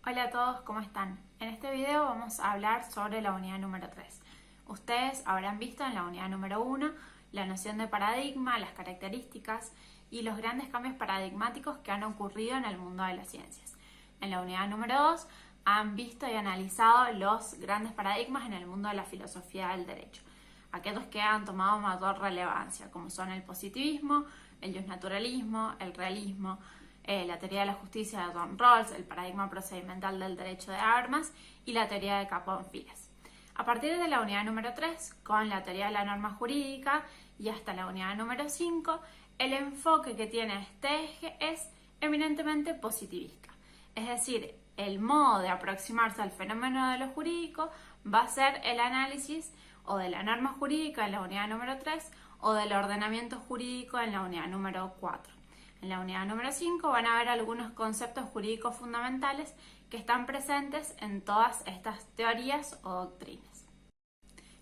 Hola a todos, ¿cómo están? En este video vamos a hablar sobre la unidad número 3. Ustedes habrán visto en la unidad número 1 la noción de paradigma, las características y los grandes cambios paradigmáticos que han ocurrido en el mundo de las ciencias. En la unidad número 2 han visto y analizado los grandes paradigmas en el mundo de la filosofía del derecho, aquellos que han tomado mayor relevancia, como son el positivismo, el justnaturalismo, el realismo, la teoría de la justicia de John Rawls, el paradigma procedimental del derecho de armas y la teoría de Capón-Files. A partir de la unidad número 3, con la teoría de la norma jurídica y hasta la unidad número 5, el enfoque que tiene este eje es eminentemente positivista. Es decir, el modo de aproximarse al fenómeno de lo jurídico va a ser el análisis o de la norma jurídica en la unidad número 3 o del ordenamiento jurídico en la unidad número 4. En la unidad número 5 van a ver algunos conceptos jurídicos fundamentales que están presentes en todas estas teorías o doctrinas.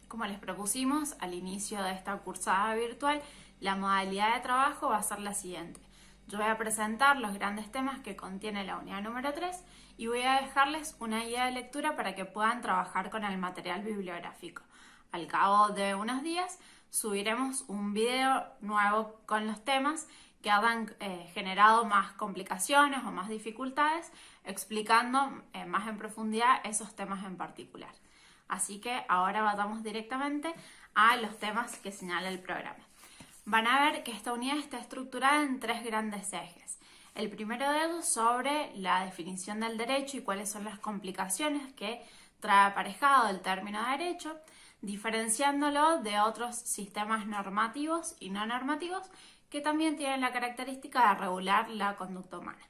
Como les propusimos al inicio de esta cursada virtual, la modalidad de trabajo va a ser la siguiente. Yo voy a presentar los grandes temas que contiene la unidad número 3 y voy a dejarles una guía de lectura para que puedan trabajar con el material bibliográfico. Al cabo de unos días subiremos un video nuevo con los temas que hayan generado más complicaciones o más dificultades, explicando más en profundidad esos temas en particular. Así que ahora vayamos directamente a los temas que señala el programa. Van a ver que esta unidad está estructurada en tres grandes ejes. El primero de ellos sobre la definición del derecho y cuáles son las complicaciones que trae aparejado el término derecho, diferenciándolo de otros sistemas normativos y no normativos que también tienen la característica de regular la conducta humana.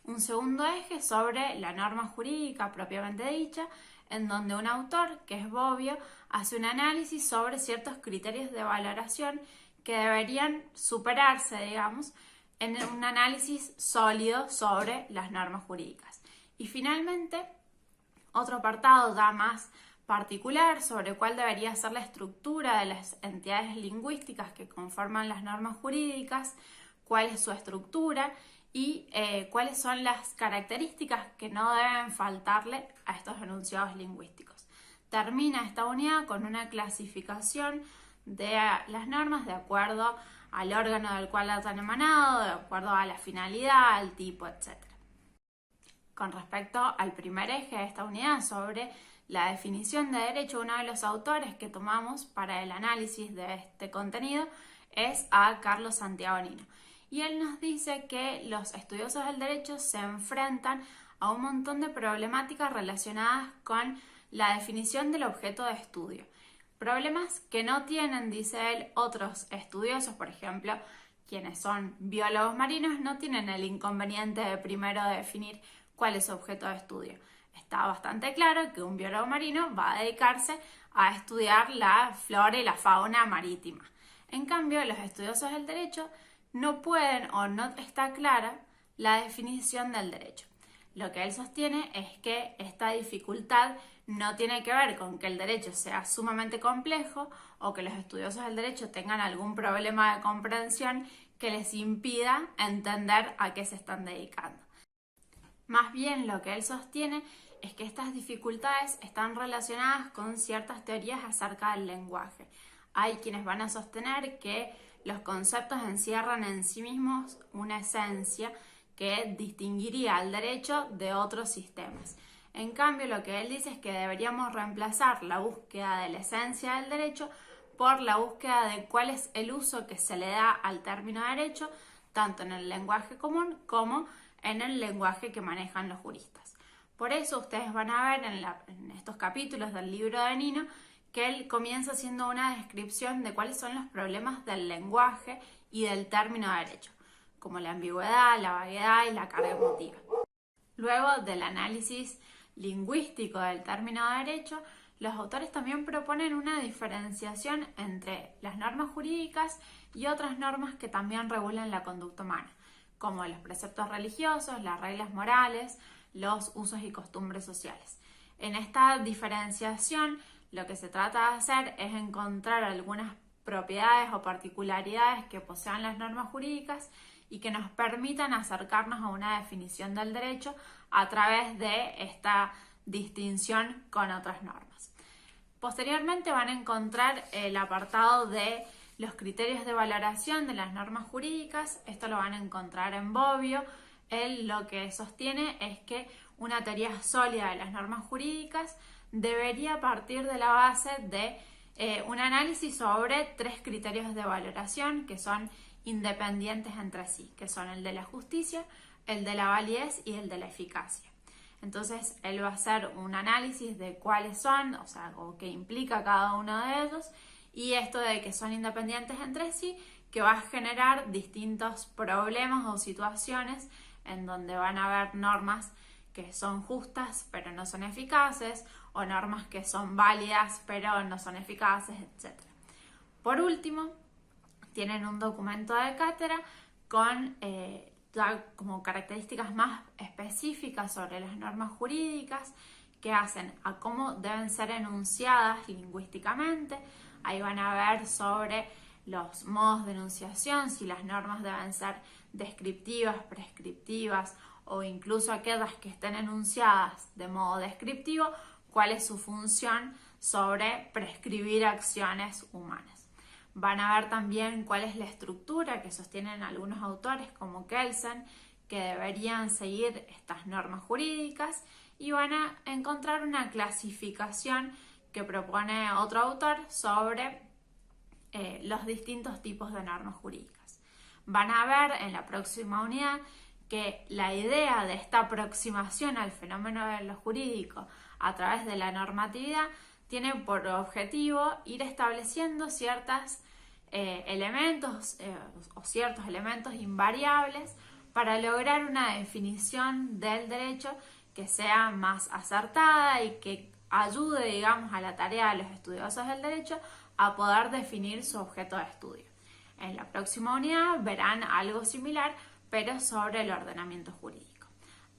Un segundo eje sobre la norma jurídica propiamente dicha, en donde un autor, que es Bobbio, hace un análisis sobre ciertos criterios de valoración que deberían superarse, digamos, en un análisis sólido sobre las normas jurídicas. Y finalmente, otro apartado ya más particular sobre cuál debería ser la estructura de las entidades lingüísticas que conforman las normas jurídicas, cuál es su estructura y cuáles son las características que no deben faltarle a estos enunciados lingüísticos. Termina esta unidad con una clasificación de las normas de acuerdo al órgano del cual las han emanado, de acuerdo a la finalidad, al tipo, etc. Con respecto al primer eje de esta unidad sobre la definición de derecho, uno de los autores que tomamos para el análisis de este contenido es a Carlos Santiago Nino. Y él nos dice que los estudiosos del derecho se enfrentan a un montón de problemáticas relacionadas con la definición del objeto de estudio. Problemas que no tienen, dice él, otros estudiosos, por ejemplo, quienes son biólogos marinos, no tienen el inconveniente de primero definir cuál es su objeto de estudio. Está bastante claro que un biólogo marino va a dedicarse a estudiar la flora y la fauna marítima. En cambio, los estudiosos del derecho no pueden o no está clara la definición del derecho. Lo que él sostiene es que esta dificultad no tiene que ver con que el derecho sea sumamente complejo o que los estudiosos del derecho tengan algún problema de comprensión que les impida entender a qué se están dedicando. Más bien lo que él sostiene es que estas dificultades están relacionadas con ciertas teorías acerca del lenguaje. Hay quienes van a sostener que los conceptos encierran en sí mismos una esencia que distinguiría al derecho de otros sistemas. En cambio, lo que él dice es que deberíamos reemplazar la búsqueda de la esencia del derecho por la búsqueda de cuál es el uso que se le da al término derecho, tanto en el lenguaje común como en el lenguaje que manejan los juristas. Por eso ustedes van a ver en estos capítulos del libro de Nino que él comienza haciendo una descripción de cuáles son los problemas del lenguaje y del término derecho, como la ambigüedad, la vaguedad y la carga emotiva. Luego del análisis lingüístico del término derecho, los autores también proponen una diferenciación entre las normas jurídicas y otras normas que también regulan la conducta humana, como los preceptos religiosos, las reglas morales, los usos y costumbres sociales. En esta diferenciación, lo que se trata de hacer es encontrar algunas propiedades o particularidades que posean las normas jurídicas y que nos permitan acercarnos a una definición del derecho a través de esta distinción con otras normas. Posteriormente van a encontrar el apartado de los criterios de valoración de las normas jurídicas. Esto lo van a encontrar en Bobbio. Él lo que sostiene es que una teoría sólida de las normas jurídicas debería partir de la base de un análisis sobre 3 criterios de valoración que son independientes entre sí, que son el de la justicia, el de la validez y el de la eficacia. Entonces, él va a hacer un análisis de cuáles son, o sea, o qué implica cada uno de ellos, y esto de que son independientes entre sí, que va a generar distintos problemas o situaciones en donde van a haber normas que son justas pero no son eficaces, o normas que son válidas pero no son eficaces, etc. Por último, tienen un documento de cátedra con como características más específicas sobre las normas jurídicas que hacen a cómo deben ser enunciadas lingüísticamente. Ahí van a ver sobre los modos de enunciación, si las normas deben ser descriptivas, prescriptivas o incluso aquellas que estén enunciadas de modo descriptivo, cuál es su función sobre prescribir acciones humanas. Van a ver también cuál es la estructura que sostienen algunos autores como Kelsen, que deberían seguir estas normas jurídicas, y van a encontrar una clasificación que propone otro autor sobre los distintos tipos de normas jurídicas. Van a ver en la próxima unidad que la idea de esta aproximación al fenómeno de lo jurídico a través de la normatividad tiene por objetivo ir estableciendo ciertos elementos o ciertos elementos invariables para lograr una definición del derecho que sea más acertada y que ayude, digamos, a la tarea de los estudiosos del derecho a poder definir su objeto de estudio. En la próxima unidad verán algo similar, pero sobre el ordenamiento jurídico.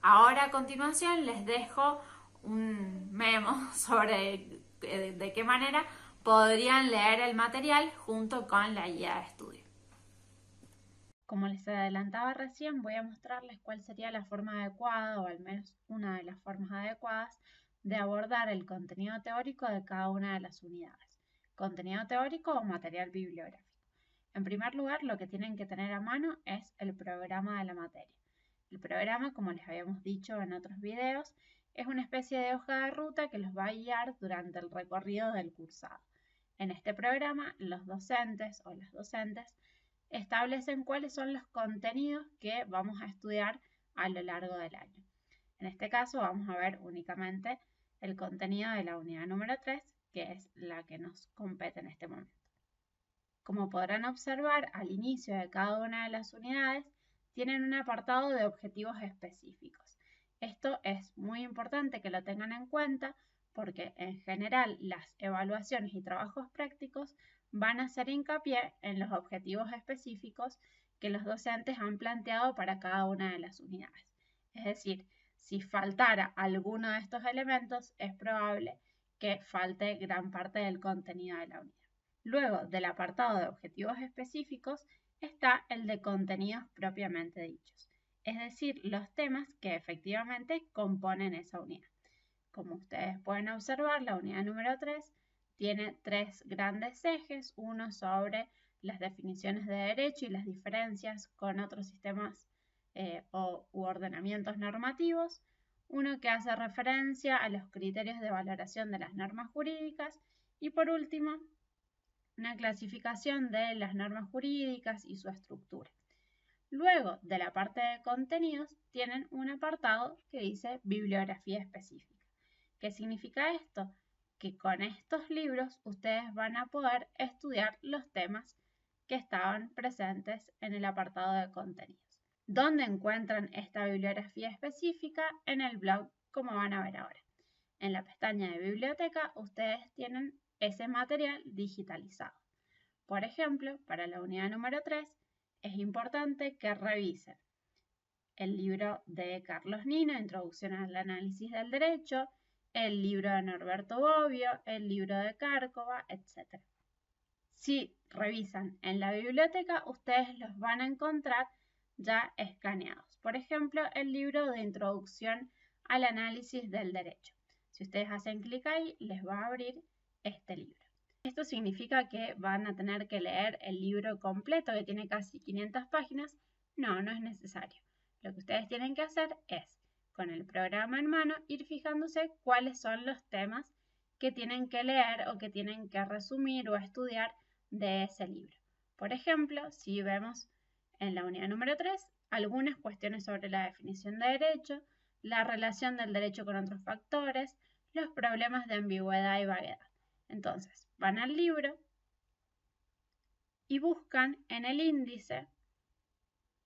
Ahora, a continuación, les dejo un memo sobre de qué manera podrían leer el material junto con la guía de estudio. Como les adelantaba recién, voy a mostrarles cuál sería la forma adecuada, o al menos una de las formas adecuadas, de abordar el contenido teórico de cada una de las unidades. Contenido teórico o material bibliográfico. En primer lugar, lo que tienen que tener a mano es el programa de la materia. El programa, como les habíamos dicho en otros videos, es una especie de hoja de ruta que los va a guiar durante el recorrido del cursado. En este programa, los docentes o las docentes establecen cuáles son los contenidos que vamos a estudiar a lo largo del año. En este caso vamos a ver únicamente el contenido de la unidad número 3, que es la que nos compete en este momento. Como podrán observar, al inicio de cada una de las unidades tienen un apartado de objetivos específicos. Esto es muy importante que lo tengan en cuenta porque en general las evaluaciones y trabajos prácticos van a hacer hincapié en los objetivos específicos que los docentes han planteado para cada una de las unidades. Es decir, si faltara alguno de estos elementos, es probable que falte gran parte del contenido de la unidad. Luego del apartado de objetivos específicos está el de contenidos propiamente dichos, es decir, los temas que efectivamente componen esa unidad. Como ustedes pueden observar, la unidad número 3 tiene 3 grandes ejes, uno sobre las definiciones de derecho y las diferencias con otros sistemas u ordenamientos normativos, uno que hace referencia a los criterios de valoración de las normas jurídicas y por último, una clasificación de las normas jurídicas y su estructura. Luego de la parte de contenidos tienen un apartado que dice bibliografía específica. ¿Qué significa esto? Que con estos libros ustedes van a poder estudiar los temas que estaban presentes en el apartado de contenidos. ¿Dónde encuentran esta bibliografía específica? En el blog, como van a ver ahora. En la pestaña de biblioteca ustedes tienen ese material digitalizado. Por ejemplo, para la unidad número 3 es importante que revisen el libro de Carlos Nino, Introducción al análisis del derecho, el libro de Norberto Bobbio, el libro de Cárcova, etc. Si revisan en la biblioteca, ustedes los van a encontrar ya escaneados. Por ejemplo, el libro de Introducción al análisis del derecho. Si ustedes hacen clic ahí, les va a abrir este libro. Esto significa que van a tener que leer el libro completo, que tiene casi 500 páginas. No, no es necesario. Lo que ustedes tienen que hacer es, con el programa en mano, ir fijándose cuáles son los temas que tienen que leer o que tienen que resumir o estudiar de ese libro. Por ejemplo, si vemos en la unidad número 3, algunas cuestiones sobre la definición de derecho, la relación del derecho con otros factores, los problemas de ambigüedad y vaguedad. Entonces, van al libro y buscan en el índice,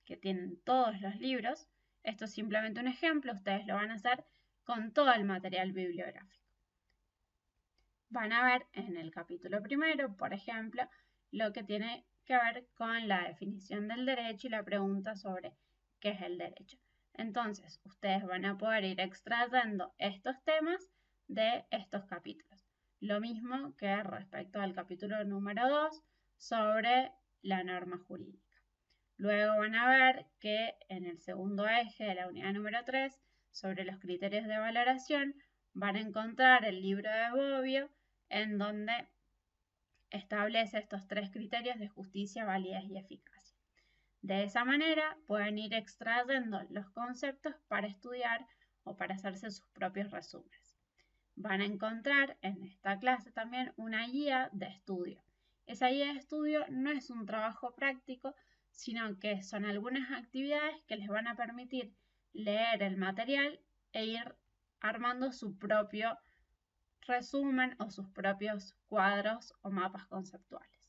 que tienen todos los libros. Esto es simplemente un ejemplo, ustedes lo van a hacer con todo el material bibliográfico. Van a ver en el capítulo primero, por ejemplo, lo que tiene que ver con la definición del derecho y la pregunta sobre qué es el derecho. Entonces, ustedes van a poder ir extrayendo estos temas de estos capítulos. Lo mismo que respecto al capítulo número 2 sobre la norma jurídica. Luego van a ver que en el segundo eje de la unidad número 3, sobre los criterios de valoración, van a encontrar el libro de Bobbio, en donde establece estos 3 criterios de justicia, validez y eficacia. De esa manera pueden ir extrayendo los conceptos para estudiar o para hacerse sus propios resúmenes. Van a encontrar en esta clase también una guía de estudio. Esa guía de estudio no es un trabajo práctico, sino que son algunas actividades que les van a permitir leer el material e ir armando su propio resumen o sus propios cuadros o mapas conceptuales.